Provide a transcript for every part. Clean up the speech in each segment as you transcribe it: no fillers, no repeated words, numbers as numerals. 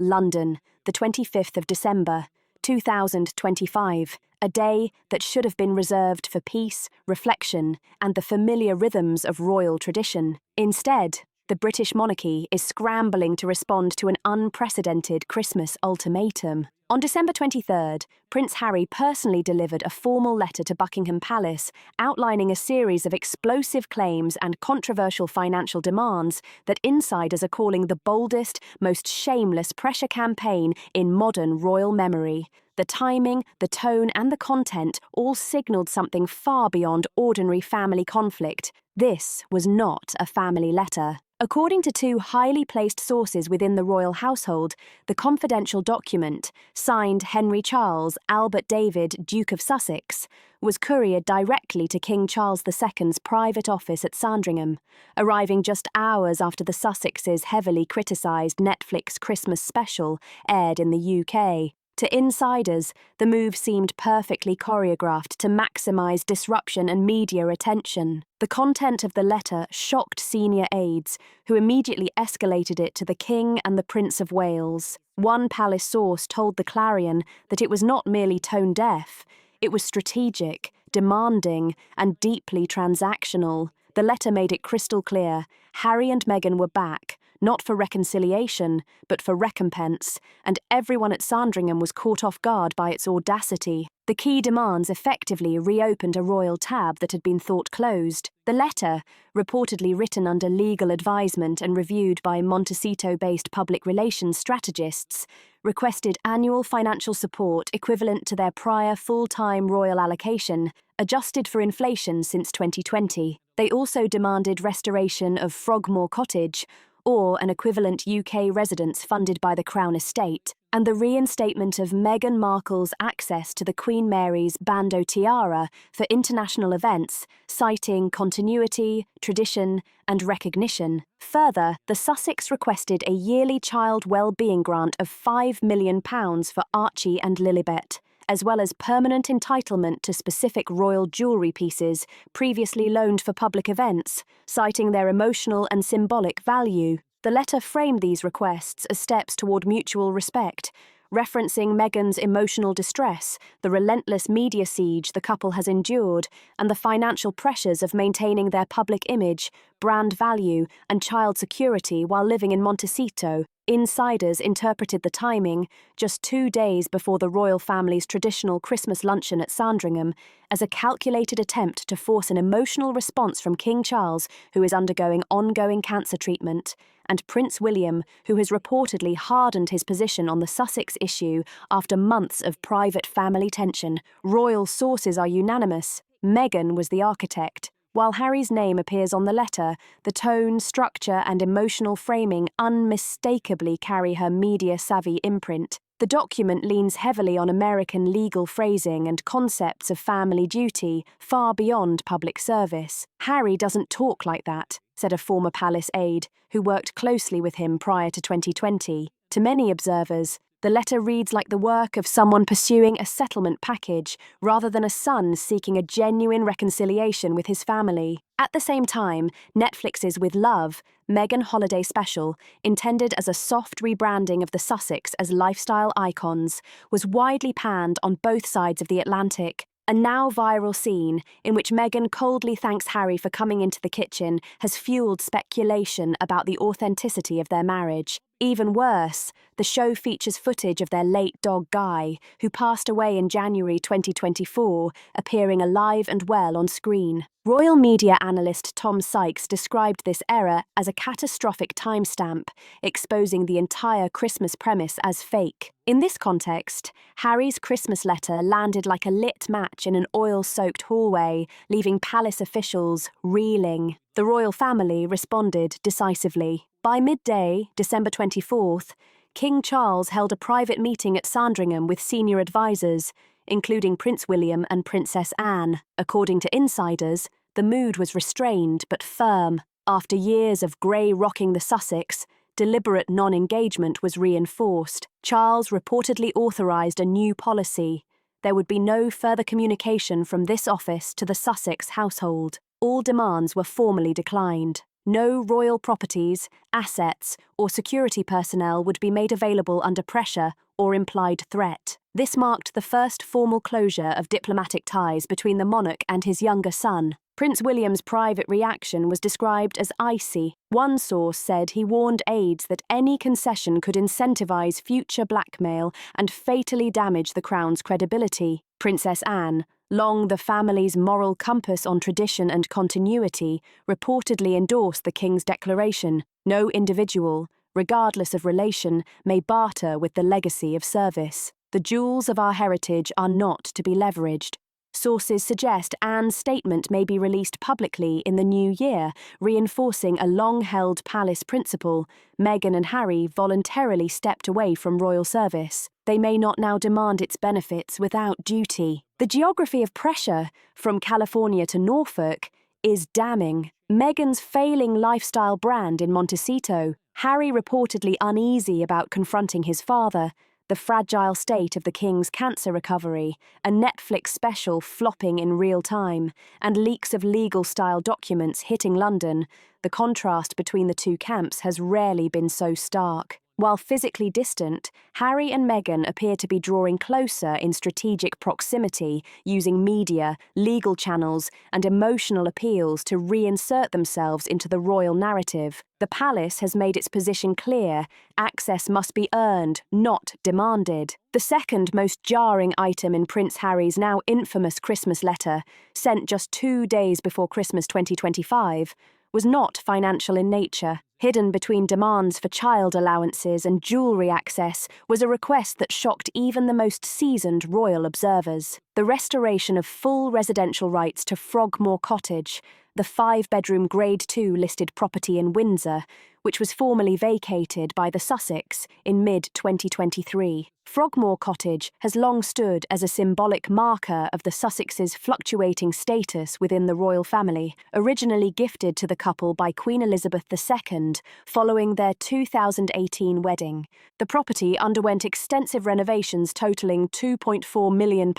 London, the 25th of December, 2025, a day that should have been reserved for peace, reflection, and the familiar rhythms of royal tradition. Instead, the British monarchy is scrambling to respond to an unprecedented Christmas ultimatum. On December 23rd, Prince Harry personally delivered a formal letter to Buckingham Palace outlining a series of explosive claims and controversial financial demands that insiders are calling the boldest, most shameless pressure campaign in modern royal memory. The timing, the tone, and the content all signaled something far beyond ordinary family conflict. This was not a family letter. According to two highly placed sources within the royal household, the confidential document, signed Henry Charles Albert David, Duke of Sussex, was couriered directly to King Charles II's private office at Sandringham, arriving just hours after the Sussexes' heavily criticised Netflix Christmas special aired in the UK. To insiders, the move seemed perfectly choreographed to maximise disruption and media attention. The content of the letter shocked senior aides, who immediately escalated it to the King and the Prince of Wales. One palace source told the Clarion that it was not merely tone-deaf, it was strategic, demanding, and deeply transactional. The letter made it crystal clear: Harry and Meghan were back, not for reconciliation, but for recompense, and everyone at Sandringham was caught off guard by its audacity. The key demands effectively reopened a royal tab that had been thought closed. The letter, reportedly written under legal advisement and reviewed by Montecito-based public relations strategists, requested annual financial support equivalent to their prior full-time royal allocation, adjusted for inflation since 2020. They also demanded restoration of Frogmore Cottage, or an equivalent UK residence funded by the Crown Estate, and the reinstatement of Meghan Markle's access to the Queen Mary's Bandeau Tiara for international events, citing continuity, tradition, and recognition. Further, the Sussex requested a yearly child well-being grant of £5 million for Archie and Lilibet, as well as permanent entitlement to specific royal jewellery pieces previously loaned for public events, citing their emotional and symbolic value. The letter framed these requests as steps toward mutual respect, referencing Meghan's emotional distress, the relentless media siege the couple has endured, and the financial pressures of maintaining their public image, brand value, and child security while living in Montecito. Insiders interpreted the timing, just 2 days before the royal family's traditional Christmas luncheon at Sandringham, as a calculated attempt to force an emotional response from King Charles, who is undergoing ongoing cancer treatment, and Prince William, who has reportedly hardened his position on the Sussex issue after months of private family tension. Royal sources are unanimous: Meghan was the architect. While Harry's name appears on the letter, the tone, structure, and emotional framing unmistakably carry her media-savvy imprint. The document leans heavily on American legal phrasing and concepts of family duty, far beyond public service. "Harry doesn't talk like that," said a former palace aide, who worked closely with him prior to 2020. To many observers, the letter reads like the work of someone pursuing a settlement package rather than a son seeking a genuine reconciliation with his family. At the same time, Netflix's With Love, Meghan holiday special, intended as a soft rebranding of the Sussex as lifestyle icons, was widely panned on both sides of the Atlantic. A now viral scene, in which Meghan coldly thanks Harry for coming into the kitchen, has fueled speculation about the authenticity of their marriage. Even worse, the show features footage of their late dog Guy, who passed away in January 2024, appearing alive and well on screen. Royal media analyst Tom Sykes described this error as a catastrophic timestamp, exposing the entire Christmas premise as fake. In this context, Harry's Christmas letter landed like a lit match in an oil-soaked hallway, leaving palace officials reeling. The royal family responded decisively. By midday, December 24th, King Charles held a private meeting at Sandringham with senior advisors, including Prince William and Princess Anne. According to insiders, the mood was restrained but firm. After years of grey rocking the Sussex, deliberate non-engagement was reinforced. Charles reportedly authorised a new policy: there would be no further communication from this office to the Sussex household. All demands were formally declined. No royal properties, assets, or security personnel would be made available under pressure or implied threat. This marked the first formal closure of diplomatic ties between the monarch and his younger son. Prince William's private reaction was described as icy. One source said he warned aides that any concession could incentivize future blackmail and fatally damage the crown's credibility. Princess Anne, long the family's moral compass on tradition and continuity, reportedly endorsed the king's declaration: no individual, regardless of relation, may barter with the legacy of service. The jewels of our heritage are not to be leveraged. Sources suggest Anne's statement may be released publicly in the new year, reinforcing a long-held palace principle. Meghan and Harry voluntarily stepped away from royal service. They may not now demand its benefits without duty. The geography of pressure, from California to Norfolk, is damning. Meghan's failing lifestyle brand in Montecito, Harry reportedly uneasy about confronting his father, the fragile state of the king's cancer recovery, a Netflix special flopping in real time, and leaks of legal-style documents hitting London. The contrast between the two camps has rarely been so stark. While physically distant, Harry and Meghan appear to be drawing closer in strategic proximity, using media, legal channels, and emotional appeals to reinsert themselves into the royal narrative. The palace has made its position clear: access must be earned, not demanded. The second most jarring item in Prince Harry's now infamous Christmas letter, sent just 2 days before Christmas 2025, was not financial in nature. Hidden between demands for child allowances and jewellery access was a request that shocked even the most seasoned royal observers: the restoration of full residential rights to Frogmore Cottage, the 5-bedroom Grade 2 listed property in Windsor, which was formally vacated by the Sussex in mid-2023. Frogmore Cottage has long stood as a symbolic marker of the Sussexes' fluctuating status within the royal family, originally gifted to the couple by Queen Elizabeth II following their 2018 wedding. The property underwent extensive renovations totalling £2.4 million,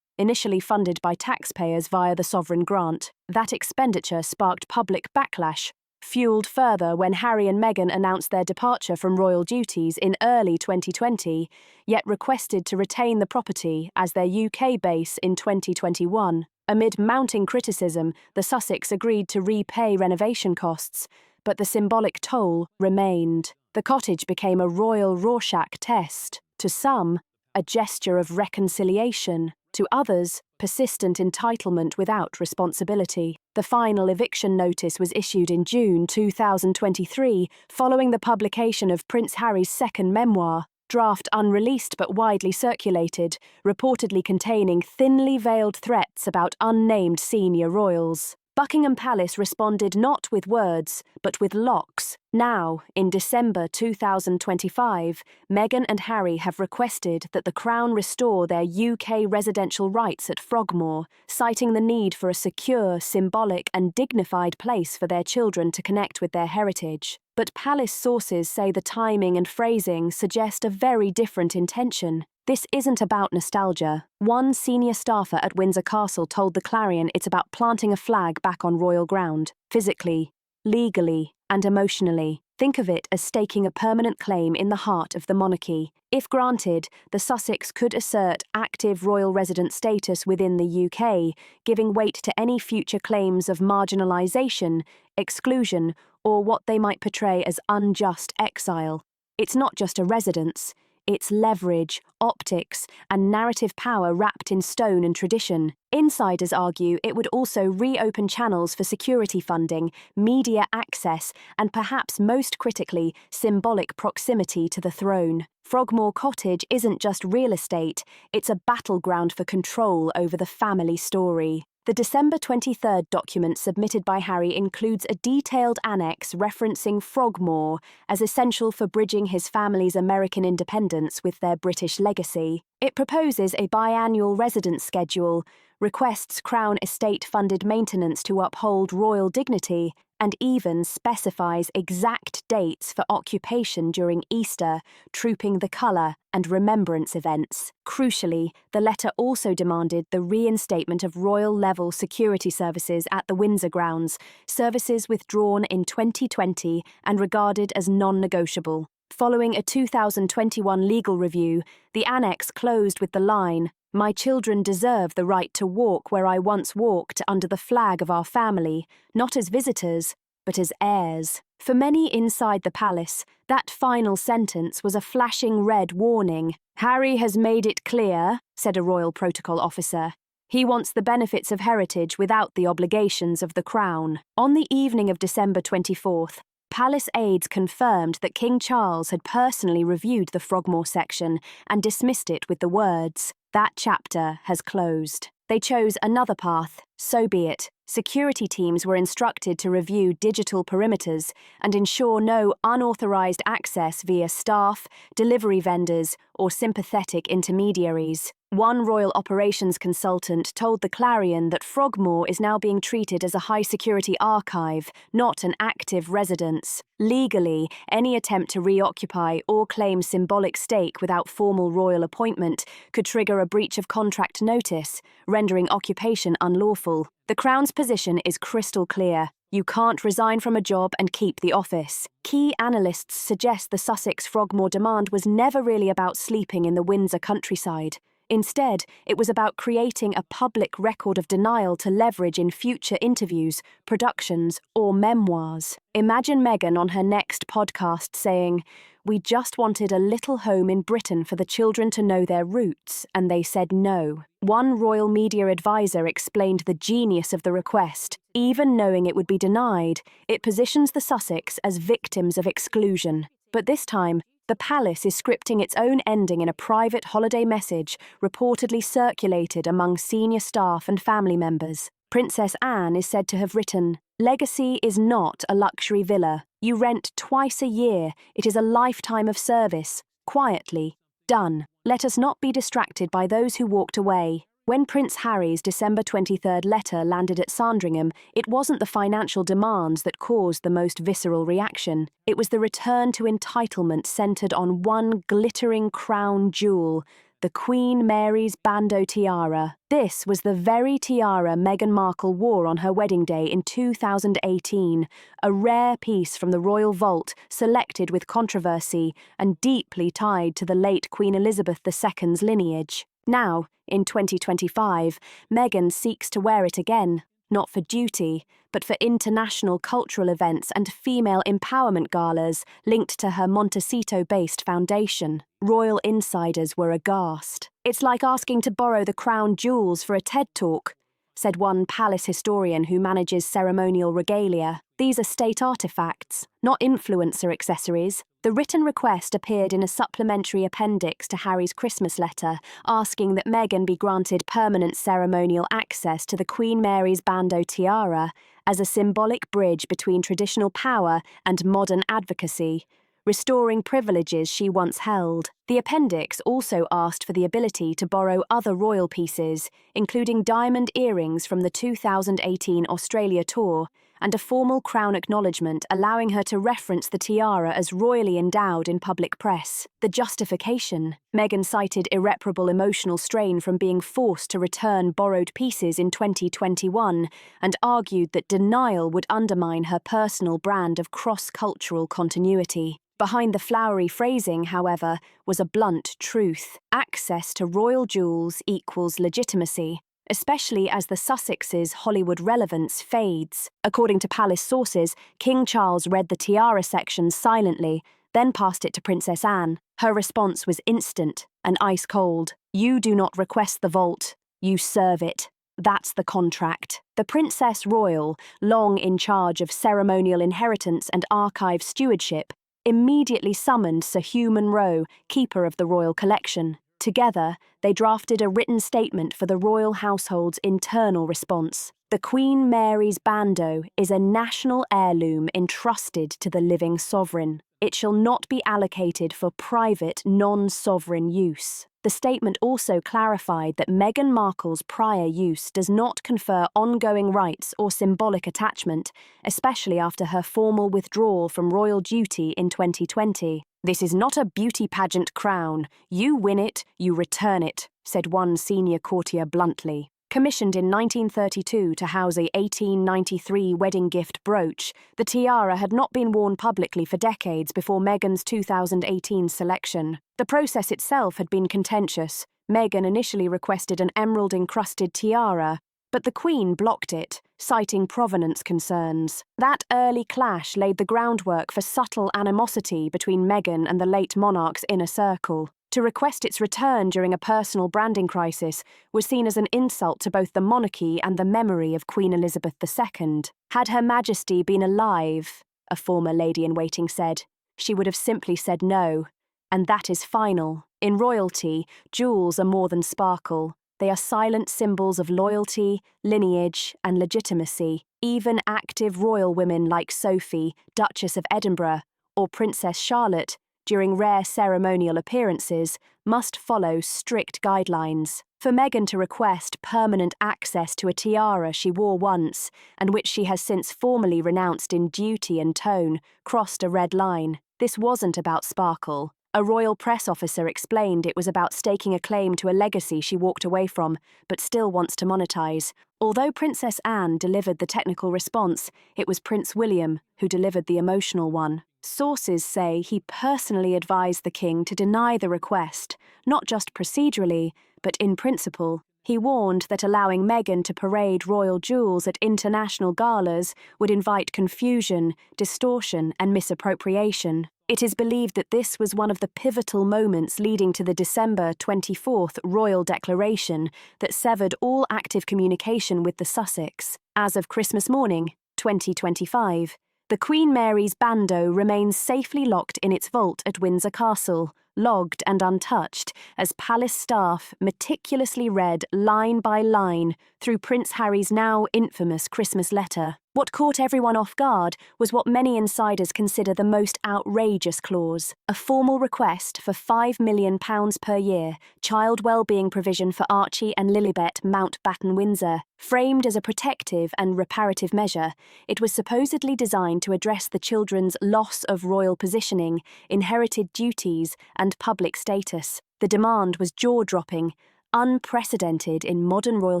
initially funded by taxpayers via the sovereign grant. That expenditure sparked public backlash, fueled further when Harry and Meghan announced their departure from royal duties in early 2020, yet requested to retain the property as their UK base in 2021. Amid mounting criticism, the Sussex agreed to repay renovation costs, but the symbolic toll remained. The cottage became a royal Rorschach test. To some, a gesture of reconciliation. To others, persistent entitlement without responsibility. The final eviction notice was issued in June 2023, following the publication of Prince Harry's second memoir, draft unreleased but widely circulated, reportedly containing thinly veiled threats about unnamed senior royals. Buckingham Palace responded not with words, but with locks. Now, in December 2025, Meghan and Harry have requested that the Crown restore their UK residential rights at Frogmore, citing the need for a secure, symbolic, and dignified place for their children to connect with their heritage. But palace sources say the timing and phrasing suggest a very different intention. This isn't about nostalgia. One senior staffer at Windsor Castle told the Clarion it's about planting a flag back on royal ground, physically, legally, and emotionally. Think of it as staking a permanent claim in the heart of the monarchy. If granted, the Sussex could assert active royal resident status within the UK, giving weight to any future claims of marginalisation, exclusion, or what they might portray as unjust exile. It's not just a residence. It's leverage, optics, and narrative power wrapped in stone and tradition. Insiders argue it would also reopen channels for security funding, media access, and perhaps most critically, symbolic proximity to the throne. Frogmore Cottage isn't just real estate, it's a battleground for control over the family story. The December 23 document submitted by Harry includes a detailed annex referencing Frogmore as essential for bridging his family's American independence with their British legacy. It proposes a biannual residence schedule, requests Crown estate-funded maintenance to uphold royal dignity, and even specifies exact dates for occupation during Easter, Trooping the Colour, and remembrance events. Crucially, the letter also demanded the reinstatement of royal-level security services at the Windsor grounds, services withdrawn in 2020 and regarded as non-negotiable. Following a 2021 legal review, the annex closed with the line, "My children deserve the right to walk where I once walked under the flag of our family, not as visitors, but as heirs." For many inside the palace, that final sentence was a flashing red warning. "Harry has made it clear," said a royal protocol officer. "He wants the benefits of heritage without the obligations of the crown." On the evening of December 24th, palace aides confirmed that King Charles had personally reviewed the Frogmore section and dismissed it with the words, "That chapter has closed." They chose another path, so be it. Security teams were instructed to review digital perimeters and ensure no unauthorized access via staff, delivery vendors, or sympathetic intermediaries. One royal operations consultant told the Clarion that Frogmore is now being treated as a high-security archive, not an active residence. Legally, any attempt to reoccupy or claim symbolic stake without formal royal appointment could trigger a breach of contract notice, rendering occupation unlawful. The Crown's position is crystal clear. You can't resign from a job and keep the office. Key analysts suggest the Sussex Frogmore demand was never really about sleeping in the Windsor countryside. Instead, it was about creating a public record of denial to leverage in future interviews, productions, or memoirs. Imagine Meghan on her next podcast saying, "We just wanted a little home in Britain for the children to know their roots, and they said no." One royal media advisor explained the genius of the request. Even knowing it would be denied, it positions the Sussex as victims of exclusion. But this time, the palace is scripting its own ending in a private holiday message reportedly circulated among senior staff and family members. Princess Anne is said to have written, "Legacy is not a luxury villa. You rent twice a year. It is a lifetime of service. Quietly. Done. Let us not be distracted by those who walked away." When Prince Harry's December 23rd letter landed at Sandringham, it wasn't the financial demands that caused the most visceral reaction. It was the return to entitlement centred on one glittering crown jewel, the Queen Mary's bandeau tiara. This was the very tiara Meghan Markle wore on her wedding day in 2018, a rare piece from the royal vault selected with controversy and deeply tied to the late Queen Elizabeth II's lineage. Now, in 2025, Meghan seeks to wear it again, not for duty, but for international cultural events and female empowerment galas linked to her Montecito-based foundation. Royal insiders were aghast. "It's like asking to borrow the crown jewels for a TED Talk," said one palace historian who manages ceremonial regalia. "These are state artifacts, not influencer accessories." The written request appeared in a supplementary appendix to Harry's Christmas letter, asking that Meghan be granted permanent ceremonial access to the Queen Mary's bandeau tiara as a symbolic bridge between traditional power and modern advocacy, restoring privileges she once held. The appendix also asked for the ability to borrow other royal pieces, including diamond earrings from the 2018 Australia tour, and a formal crown acknowledgement allowing her to reference the tiara as royally endowed in public press. The justification: Meghan cited irreparable emotional strain from being forced to return borrowed pieces in 2021 and argued that denial would undermine her personal brand of cross-cultural continuity. Behind the flowery phrasing, however, was a blunt truth. Access to royal jewels equals legitimacy, especially as the Sussex's Hollywood relevance fades. According to palace sources, King Charles read the tiara section silently, then passed it to Princess Anne. Her response was instant and ice-cold. "You do not request the vault, you serve it. That's the contract." The Princess Royal, long in charge of ceremonial inheritance and archive stewardship, immediately summoned Sir Hugh Munro, keeper of the royal collection. Together, they drafted a written statement for the royal household's internal response. The Queen Mary's bandeau is a national heirloom entrusted to the living sovereign. It shall not be allocated for private, non-sovereign use. The statement also clarified that Meghan Markle's prior use does not confer ongoing rights or symbolic attachment, especially after her formal withdrawal from royal duty in 2020. "This is not a beauty pageant crown. You win it, you return it," said one senior courtier bluntly. Commissioned in 1932 to house a 1893 wedding gift brooch, the tiara had not been worn publicly for decades before Meghan's 2018 selection. The process itself had been contentious. Meghan initially requested an emerald-encrusted tiara, but the Queen blocked it, citing provenance concerns. That early clash laid the groundwork for subtle animosity between Meghan and the late monarch's inner circle. To request its return during a personal branding crisis was seen as an insult to both the monarchy and the memory of Queen Elizabeth II. "Had Her Majesty been alive," a former lady-in-waiting said, "she would have simply said no. And that is final. In royalty, jewels are more than sparkle. They are silent symbols of loyalty, lineage, and legitimacy. Even active royal women like Sophie, Duchess of Edinburgh, or Princess Charlotte, during rare ceremonial appearances, must follow strict guidelines. For Meghan to request permanent access to a tiara she wore once, and which she has since formally renounced in duty and tone, crossed a red line. This wasn't about sparkle. A royal press officer explained it was about staking a claim to a legacy she walked away from, but still wants to monetize. Although Princess Anne delivered the technical response, it was Prince William who delivered the emotional one. Sources say he personally advised the king to deny the request, not just procedurally, but in principle. He warned that allowing Meghan to parade royal jewels at international galas would invite confusion, distortion, and misappropriation. It is believed that this was one of the pivotal moments leading to the December 24th royal declaration that severed all active communication with the Sussex. As of Christmas morning, 2025, the Queen Mary's bandeau remains safely locked in its vault at Windsor Castle, logged and untouched, as palace staff meticulously read line by line through Prince Harry's now infamous Christmas letter. What caught everyone off guard was what many insiders consider the most outrageous clause: a formal request for £5 million per year, child well-being provision for Archie and Lilibet Mountbatten Windsor. Framed as a protective and reparative measure, it was supposedly designed to address the children's loss of royal positioning, inherited duties, and public status. The demand was jaw-dropping, unprecedented in modern royal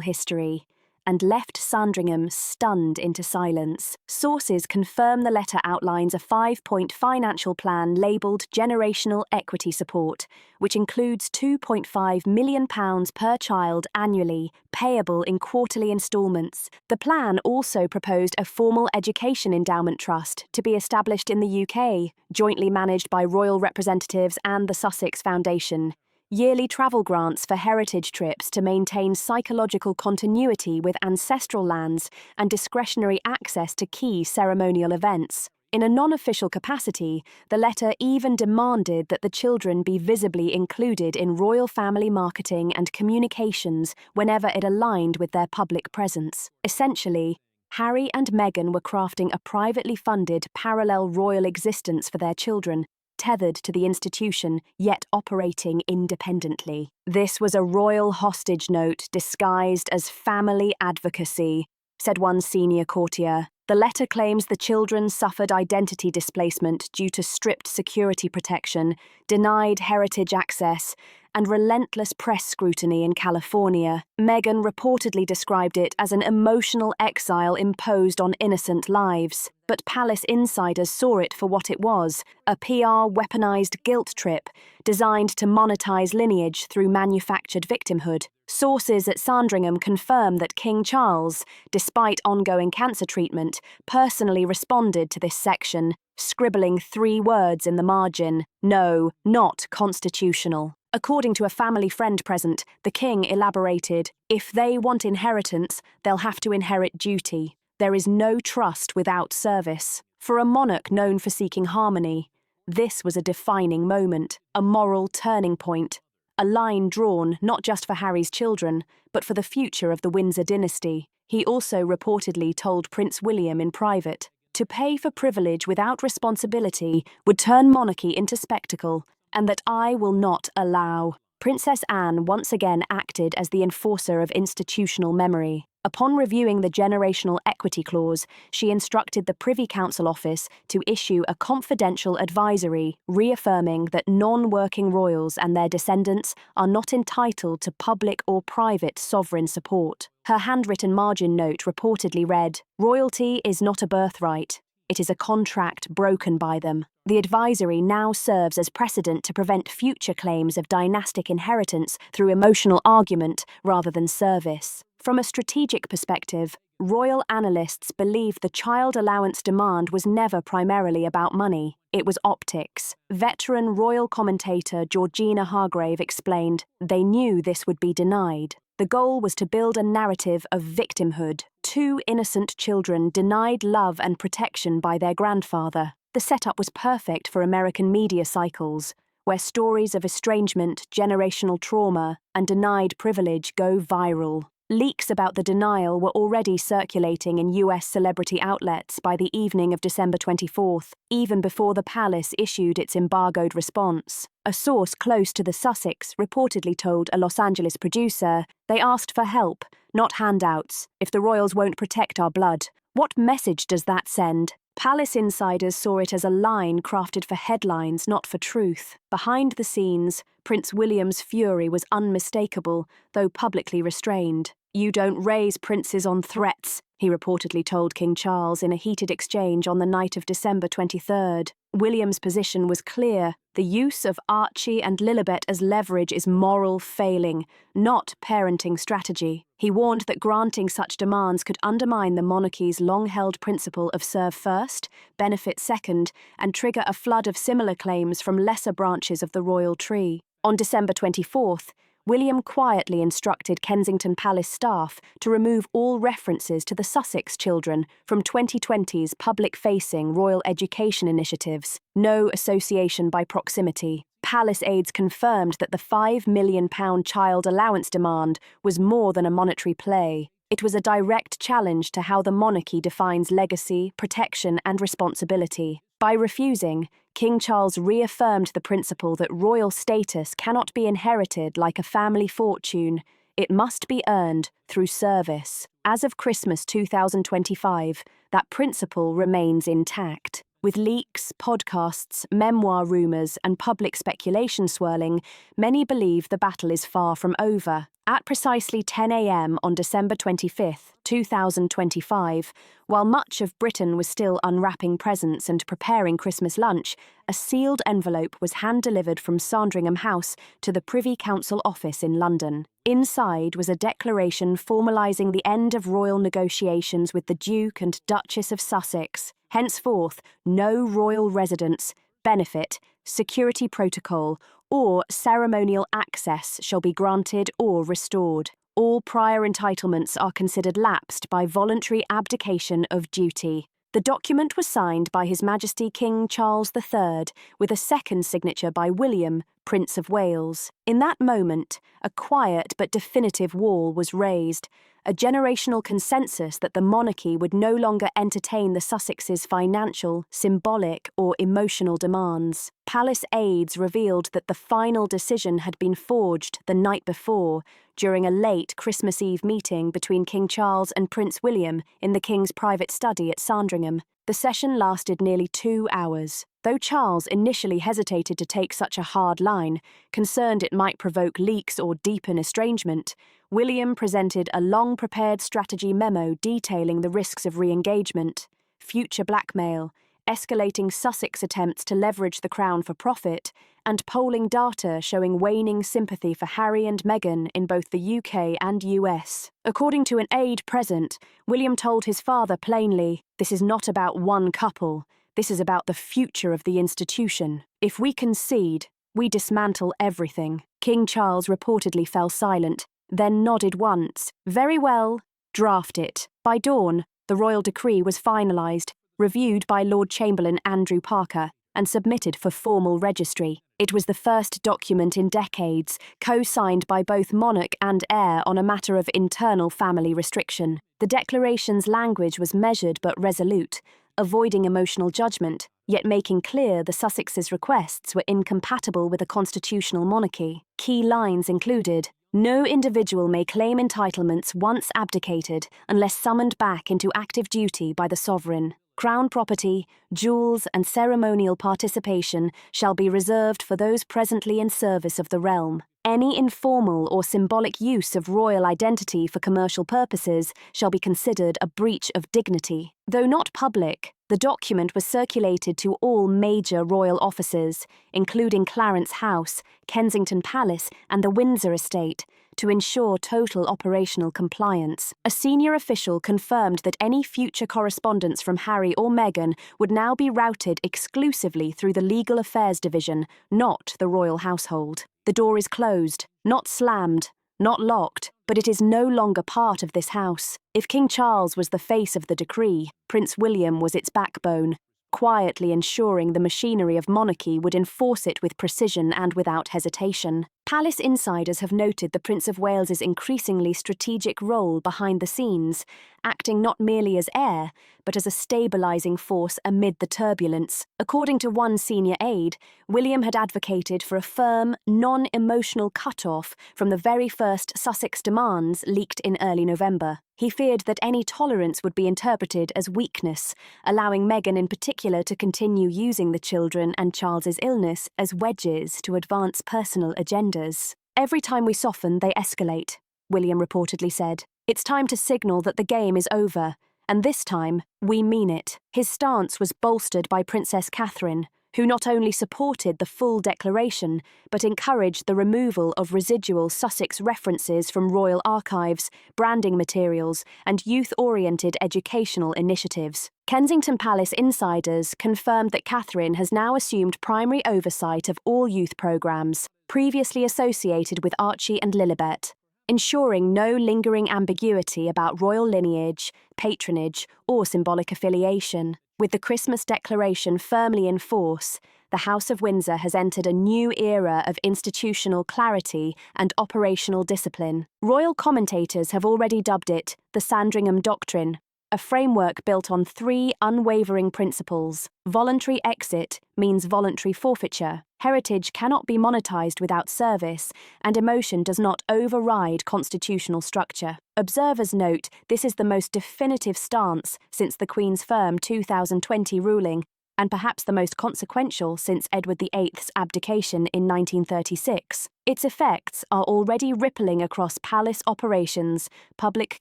history, and left Sandringham stunned into silence. Sources confirm the letter outlines a 5-point financial plan labelled Generational Equity Support, which includes £2.5 million per child annually, payable in quarterly instalments. The plan also proposed a formal education endowment trust to be established in the UK, jointly managed by royal representatives and the Sussex Foundation. Yearly travel grants for heritage trips to maintain psychological continuity with ancestral lands and discretionary access to key ceremonial events. In a non-official capacity, the letter even demanded that the children be visibly included in royal family marketing and communications whenever it aligned with their public presence. Essentially, Harry and Meghan were crafting a privately funded parallel royal existence for their children, tethered to the institution, yet operating independently. This was a royal hostage note disguised as family advocacy, said one senior courtier. The letter claims the children suffered identity displacement due to stripped security protection, denied heritage access, and relentless press scrutiny in California. Meghan reportedly described it as an emotional exile imposed on innocent lives. But palace insiders saw it for what it was: a PR weaponized guilt trip designed to monetize lineage through manufactured victimhood. Sources at Sandringham confirm that King Charles, despite ongoing cancer treatment, personally responded to this section, scribbling 3 words in the margin: "No, not constitutional." According to a family friend present, the king elaborated, "If they want inheritance, they'll have to inherit duty. There is no trust without service." For a monarch known for seeking harmony, this was a defining moment, a moral turning point, a line drawn not just for Harry's children, but for the future of the Windsor dynasty. He also reportedly told Prince William in private, to pay for privilege without responsibility would turn monarchy into spectacle, and that I will not allow. Princess Anne once again acted as the enforcer of institutional memory. Upon reviewing the generational equity clause, she instructed the Privy Council Office to issue a confidential advisory reaffirming that non-working royals and their descendants are not entitled to public or private sovereign support. Her handwritten margin note reportedly read, "Royalty is not a birthright. It is a contract broken by them." The advisory now serves as precedent to prevent future claims of dynastic inheritance through emotional argument rather than service. From a strategic perspective, royal analysts believe the child allowance demand was never primarily about money. It was optics. Veteran royal commentator Georgina Hargrave explained, "They knew this would be denied. The goal was to build a narrative of victimhood. Two innocent children denied love and protection by their grandfather. The setup was perfect for American media cycles, where stories of estrangement, generational trauma, and denied privilege go viral." Leaks about the denial were already circulating in US celebrity outlets by the evening of December 24th, even before the palace issued its embargoed response. A source close to the Sussex reportedly told a Los Angeles producer, "They asked for help, not handouts. If the royals won't protect our blood, what message does that send?" Palace insiders saw it as a line crafted for headlines, not for truth. Behind the scenes, Prince William's fury was unmistakable, though publicly restrained. "You don't raise princes on threats," he reportedly told King Charles in a heated exchange on the night of December 23rd. William's position was clear. The use of Archie and Lilibet as leverage is moral failing, not parenting strategy. He warned that granting such demands could undermine the monarchy's long-held principle of serve first, benefit second, and trigger a flood of similar claims from lesser branches of the royal tree. On December 24th, William quietly instructed Kensington Palace staff to remove all references to the Sussex children from 2020's public-facing royal education initiatives. No association by proximity. Palace aides confirmed that the £5 million child allowance demand was more than a monetary play. It was a direct challenge to how the monarchy defines legacy, protection, and responsibility. By refusing, King Charles reaffirmed the principle that royal status cannot be inherited like a family fortune. It must be earned through service. As of Christmas 2025, that principle remains intact. With leaks, podcasts, memoir rumours, and public speculation swirling, many believe the battle is far from over. At precisely 10 a.m. on December 25th, 2025, while much of Britain was still unwrapping presents and preparing Christmas lunch, a sealed envelope was hand-delivered from Sandringham House to the Privy Council office in London. Inside was a declaration formalising the end of royal negotiations with the Duke and Duchess of Sussex. Henceforth, no royal residence, benefit, security protocol, or ceremonial access shall be granted or restored. All prior entitlements are considered lapsed by voluntary abdication of duty. The document was signed by His Majesty King Charles III, with a second signature by William, Prince of Wales. In that moment, a quiet but definitive wall was raised, a generational consensus that the monarchy would no longer entertain the Sussexes' financial, symbolic, or emotional demands. Palace aides revealed that the final decision had been forged the night before, during a late Christmas Eve meeting between King Charles and Prince William in the King's private study at Sandringham. The session lasted nearly 2 hours. Though Charles initially hesitated to take such a hard line, concerned it might provoke leaks or deepen estrangement, William presented a long-prepared strategy memo detailing the risks of re-engagement, future blackmail, escalating Sussex attempts to leverage the crown for profit, and polling data showing waning sympathy for Harry and Meghan in both the UK and US. According to an aide present, William told his father plainly, "This is not about one couple. This is about the future of the institution. If we concede, we dismantle everything." King Charles reportedly fell silent, then nodded once. "Very well, draft it." By dawn, the royal decree was finalised, reviewed by Lord Chamberlain Andrew Parker, and submitted for formal registry. It was the first document in decades, co-signed by both monarch and heir on a matter of internal family restriction. The declaration's language was measured but resolute, avoiding emotional judgment, yet making clear the Sussexes' requests were incompatible with a constitutional monarchy. Key lines included: no individual may claim entitlements once abdicated unless summoned back into active duty by the sovereign. Crown property, jewels, and ceremonial participation shall be reserved for those presently in service of the realm. Any informal or symbolic use of royal identity for commercial purposes shall be considered a breach of dignity. Though not public, the document was circulated to all major royal offices, including Clarence House, Kensington Palace, and the Windsor estate, to ensure total operational compliance. A senior official confirmed that any future correspondence from Harry or Meghan would now be routed exclusively through the Legal Affairs Division, not the royal household. The door is closed, not slammed, not locked, but it is no longer part of this house. If King Charles was the face of the decree, Prince William was its backbone, quietly ensuring the machinery of monarchy would enforce it with precision and without hesitation. Palace insiders have noted the Prince of Wales's increasingly strategic role behind the scenes, acting not merely as heir, but as a stabilizing force amid the turbulence. According to one senior aide, William had advocated for a firm, non-emotional cut-off from the very first Sussex demands leaked in early November. He feared that any tolerance would be interpreted as weakness, allowing Meghan in particular to continue using the children and Charles's illness as wedges to advance personal agendas. Every time we soften, they escalate, William reportedly said. It's time to signal that the game is over, and this time, we mean it. His stance was bolstered by Princess Catherine, who not only supported the full declaration, but encouraged the removal of residual Sussex references from royal archives, branding materials, and youth-oriented educational initiatives. Kensington Palace insiders confirmed that Catherine has now assumed primary oversight of all youth programmes previously associated with Archie and Lilibet, ensuring no lingering ambiguity about royal lineage, patronage, or symbolic affiliation. With the Christmas declaration firmly in force, the House of Windsor has entered a new era of institutional clarity and operational discipline. Royal commentators have already dubbed it the Sandringham Doctrine, a framework built on three unwavering principles. Voluntary exit means voluntary forfeiture. Heritage cannot be monetized without service, and emotion does not override constitutional structure. Observers note this is the most definitive stance since the Queen's firm 2020 ruling, and perhaps the most consequential since Edward VIII's abdication in 1936. Its effects are already rippling across palace operations, public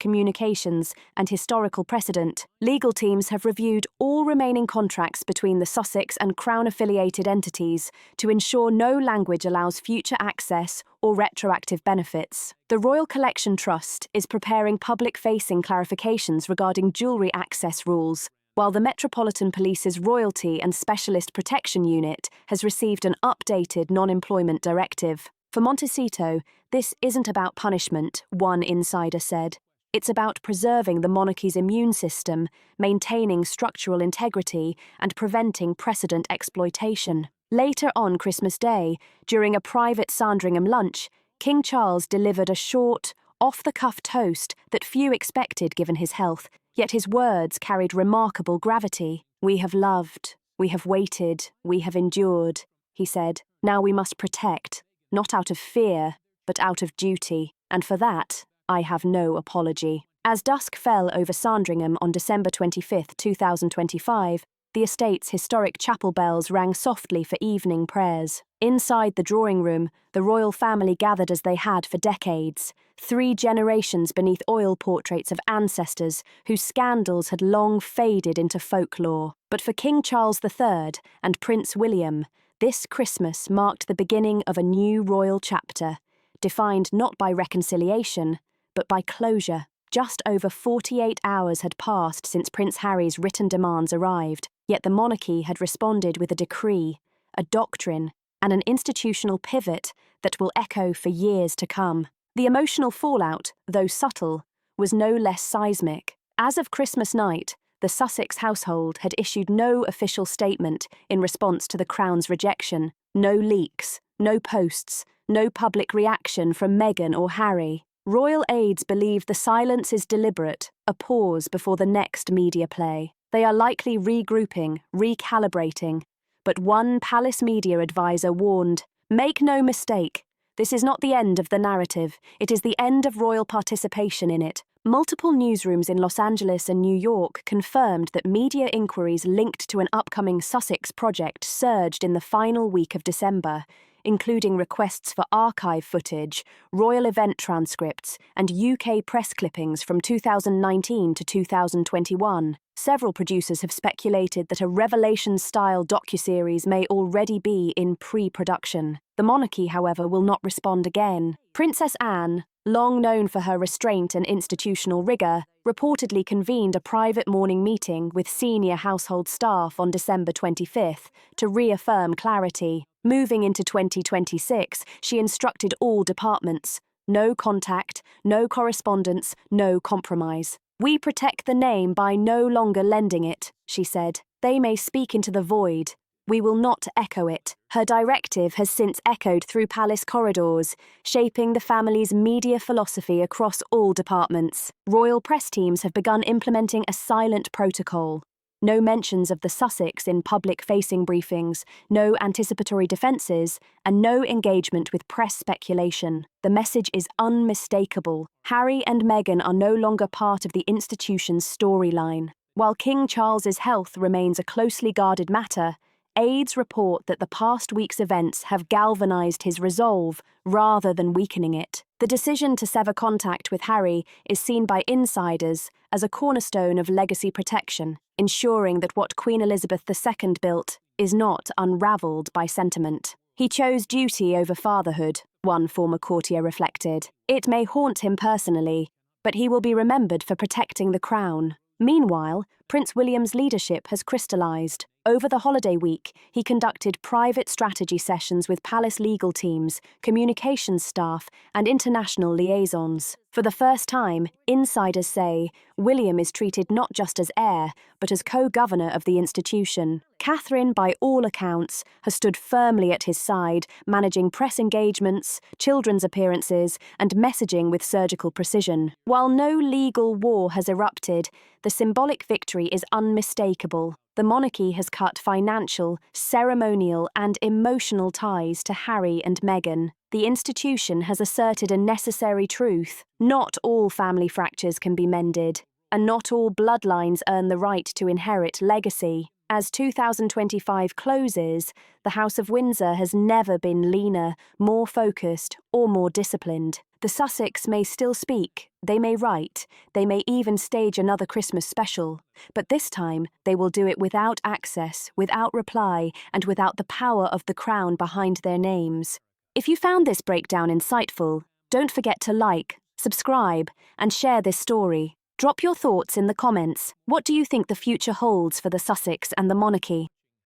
communications, and historical precedent. Legal teams have reviewed all remaining contracts between the Sussex and Crown-affiliated entities to ensure no language allows future access or retroactive benefits. The Royal Collection Trust is preparing public-facing clarifications regarding jewellery access rules, while the Metropolitan Police's Royalty and Specialist Protection Unit has received an updated non-employment directive. For Montecito, this isn't about punishment, one insider said. It's about preserving the monarchy's immune system, maintaining structural integrity, and preventing precedent exploitation. Later on Christmas Day, during a private Sandringham lunch, King Charles delivered a short, off-the-cuff toast that few expected given his health, yet his words carried remarkable gravity. "We have loved, we have waited, we have endured," he said. "Now we must protect, not out of fear, but out of duty, and for that, I have no apology." As dusk fell over Sandringham on December 25, 2025, the estate's historic chapel bells rang softly for evening prayers. Inside the drawing room, the royal family gathered as they had for decades, 3 generations beneath oil portraits of ancestors whose scandals had long faded into folklore. But for King Charles III and Prince William, this Christmas marked the beginning of a new royal chapter, defined not by reconciliation, but by closure. Just over 48 hours had passed since Prince Harry's written demands arrived, yet the monarchy had responded with a decree, a doctrine, and an institutional pivot that will echo for years to come. The emotional fallout, though subtle, was no less seismic. As of Christmas night, the Sussex household had issued no official statement in response to the Crown's rejection. No leaks, no posts, no public reaction from Meghan or Harry. Royal aides believe the silence is deliberate, a pause before the next media play. They are likely regrouping, recalibrating. But one palace media advisor warned, "Make no mistake, this is not the end of the narrative, it is the end of royal participation in it." Multiple newsrooms in Los Angeles and New York confirmed that media inquiries linked to an upcoming Sussex project surged in the final week of December, including requests for archive footage, royal event transcripts, and UK press clippings from 2019 to 2021. Several producers have speculated that a Revelation-style docuseries may already be in pre-production. The monarchy, however, will not respond again. Princess Anne, long known for her restraint and institutional rigour, reportedly convened a private morning meeting with senior household staff on December 25th to reaffirm clarity. Moving into 2026, she instructed all departments: no contact, no correspondence, no compromise. "We protect the name by no longer lending it," she said. "They may speak into the void. We will not echo it." Her directive has since echoed through palace corridors, shaping the family's media philosophy across all departments. Royal press teams have begun implementing a silent protocol. No mentions of the Sussex in public-facing briefings, no anticipatory defences, and no engagement with press speculation. The message is unmistakable. Harry and Meghan are no longer part of the institution's storyline. While King Charles's health remains a closely guarded matter, aides report that the past week's events have galvanised his resolve rather than weakening it. The decision to sever contact with Harry is seen by insiders as a cornerstone of legacy protection, ensuring that what Queen Elizabeth II built is not unravelled by sentiment. "He chose duty over fatherhood," one former courtier reflected. "It may haunt him personally, but he will be remembered for protecting the crown." Meanwhile, Prince William's leadership has crystallised. Over the holiday week, he conducted private strategy sessions with palace legal teams, communications staff, and international liaisons. For the first time, insiders say William is treated not just as heir, but as co-governor of the institution. Catherine, by all accounts, has stood firmly at his side, managing press engagements, children's appearances, and messaging with surgical precision. While no legal war has erupted, the symbolic victory is unmistakable. The monarchy has cut financial, ceremonial, and emotional ties to Harry and Meghan. The institution has asserted a necessary truth: not all family fractures can be mended, and not all bloodlines earn the right to inherit legacy. As 2025 closes, the House of Windsor has never been leaner, more focused, or more disciplined. The Sussex may still speak, they may write, they may even stage another Christmas special, but this time they will do it without access, without reply, and without the power of the crown behind their names. If you found this breakdown insightful, don't forget to like, subscribe, and share this story. Drop your thoughts in the comments. What do you think the future holds for the Sussex and the monarchy?